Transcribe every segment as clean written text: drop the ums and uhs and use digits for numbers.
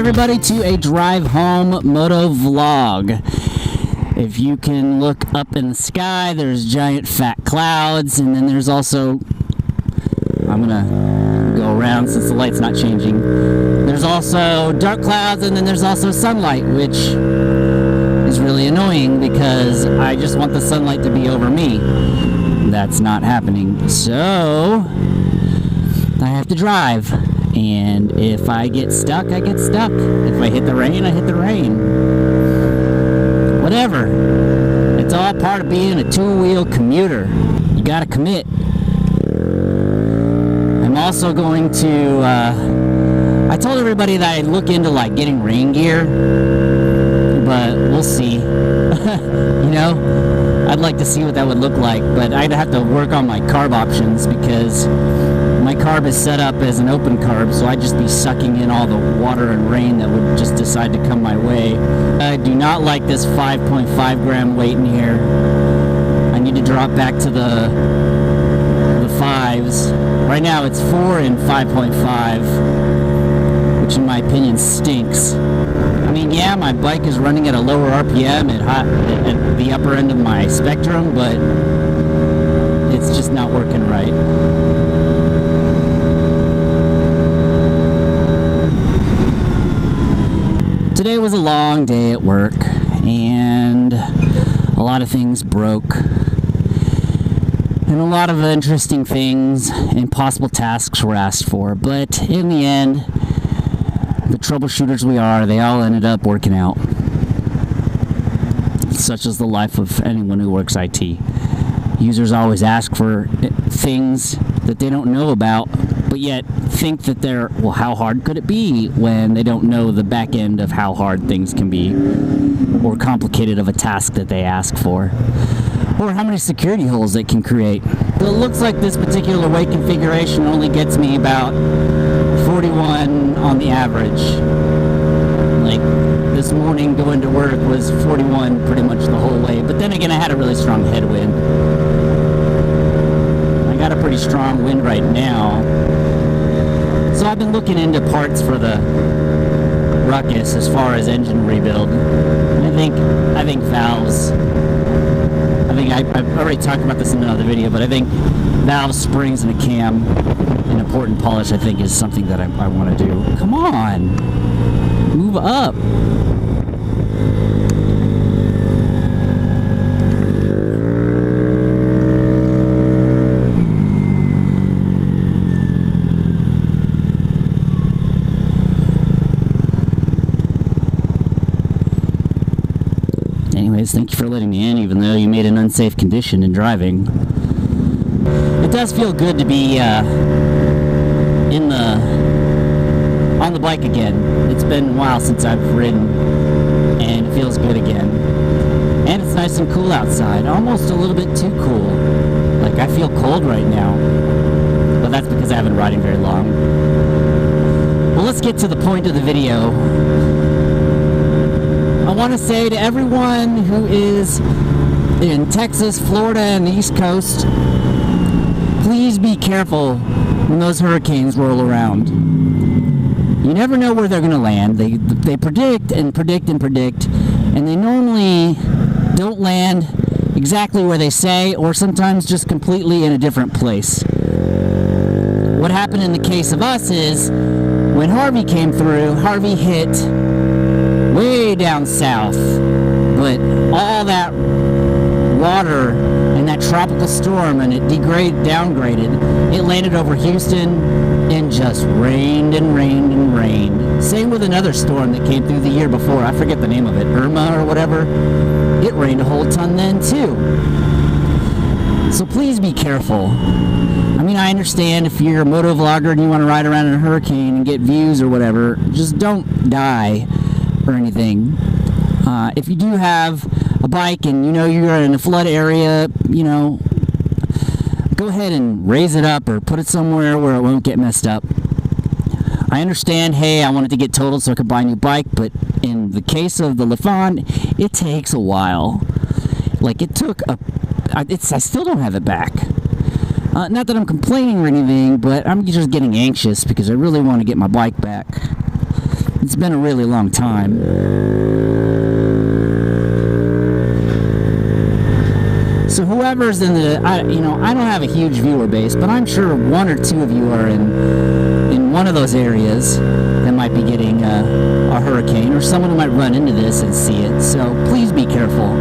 everybody to a drive home moto vlog. If you can look up in the sky, there's giant fat clouds, and then there's also, I'm gonna go around since the light's not changing. There's also dark clouds, and then there's also sunlight, which is really annoying because I just want the sunlight to be over me. That's not happening, so I have to drive. And if I get stuck, I get stuck. If I hit the rain, I hit the rain. Whatever. It's all part of being a two-wheel commuter. You gotta commit. I'm also going to, I told everybody that I'd look into like getting rain gear, but we'll see. You know, I'd like to see what that would look like, but I'd have to work on my carb options because my carb is set up as an open carb, so I'd just be sucking in all the water and rain that would just decide to come my way. I do not like this 5.5 gram weight in here. I need to drop back to the 5s. Right now it's 4 and 5.5, which in my opinion stinks. I mean, yeah, my bike is running at a lower RPM at the upper end of my spectrum, but it's just not working right. Today was a long day at work, and a lot of things broke, and a lot of interesting things and possible tasks were asked for, but in the end, the troubleshooters we are, they all ended up working out. Such is the life of anyone who works IT. Users always ask for things that they don't know about, but yet think that they're, well, how hard could it be, when they don't know the back end of how hard things can be, or complicated of a task that they ask for, or how many security holes it can create. So it looks like this particular weight configuration only gets me about 41 on the average. Like this morning going to work was 41 pretty much the whole way, but then again I had a really strong headwind. I got a pretty strong wind right now. So I've been looking into parts for the Ruckus as far as engine rebuild. I think valves. I think I've already talked about this in another video, but I think valves, springs, and a cam and a port and polish, I think, is something that I want to do. Come on, move up. Anyways, thank you for letting me in, even though you made an unsafe condition in driving. It does feel good to be on the bike again. It's been a while since I've ridden, and it feels good again. And it's nice and cool outside, almost a little bit too cool. Like, I feel cold right now, but that's because I haven't been riding very long. Well, let's get to the point of the video. I want to say to everyone who is in Texas, Florida, and the East Coast, please be careful when those hurricanes roll around. You never know where they're going to land. They predict and predict and predict, and they normally don't land exactly where they say, or sometimes just completely in a different place. What happened in the case of us is, when Harvey came through, Harvey hit way down south, but all that water and that tropical storm, and it downgraded, it landed over Houston and just rained and rained and rained. Same with another storm that came through the year before, I forget the name of it, Irma or whatever. It rained a whole ton then too. So please be careful. I mean, I understand if you're a moto vlogger and you want to ride around in a hurricane and get views or whatever, just don't die or anything. If you do have a bike and you know you're in a flood area, you know, go ahead and raise it up or put it somewhere where it won't get messed up. I understand, hey, I wanted to get totaled so I could buy a new bike, but in the case of the Lafon, it takes a while. Like, it took I still don't have it back. Not that I'm complaining or anything, but I'm just getting anxious because I really want to get my bike back. It's been a really long time. So whoever's in the, I don't have a huge viewer base, but I'm sure one or two of you are in one of those areas that might be getting a hurricane, or someone who might run into this and see it. So please be careful.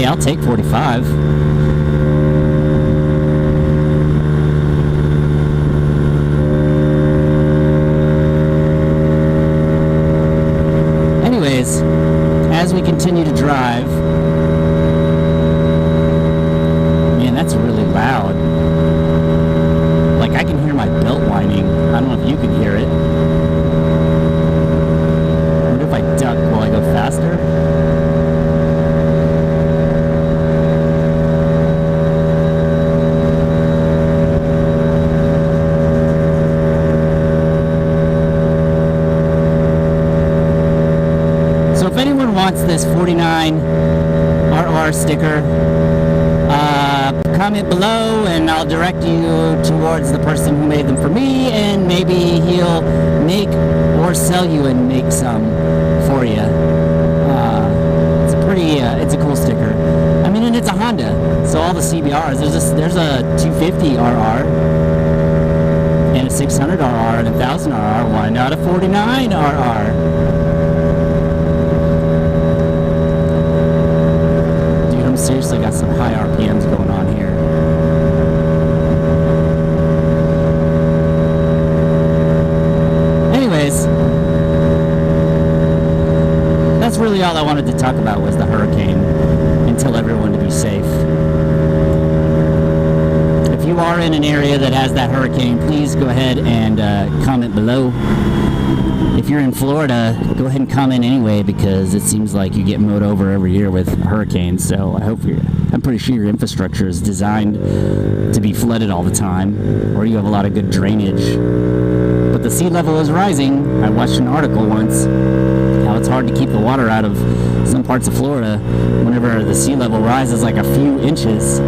I'll take 45. Anyways, as we continue to drive, man, that's really loud. Like, I can hear my belt whining. I don't know if you can hear it. I wonder if I duck, will I go faster? Wants this 49 RR sticker, comment below and I'll direct you towards the person who made them for me, and maybe he'll make or sell you and make some for you. It's a pretty, it's a cool sticker. I mean, and it's a Honda, so all the CBRs, there's a 250 RR and a 600 RR and a 1000 RR. Why not a 49 RR? Seriously got some high RPMs going on here. Anyways, that's really all I wanted to talk about, was the hurricane, and tell everyone to be safe. If you are in an area that has that hurricane, please go ahead and comment below. If you're in Florida, go ahead and comment anyway, because it seems like you get mowed over every year with hurricanes. So I'm pretty sure your infrastructure is designed to be flooded all the time, or you have a lot of good drainage. But the sea level is rising. I watched an article once how it's hard to keep the water out of some parts of Florida whenever the sea level rises like a few inches.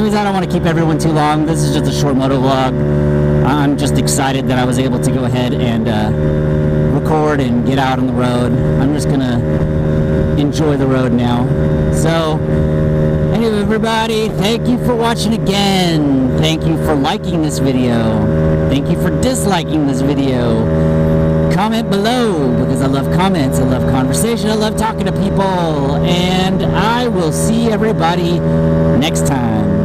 I don't want to keep everyone too long. This is just a short moto vlog. I'm just excited that I was able to go ahead and record and get out on the road. I'm just gonna enjoy the road now. So anyway, everybody, thank you for watching again. Thank you for liking this video. Thank you for disliking this video. Comment below, because I love comments, I love conversation, I love talking to people, and I will see everybody next time.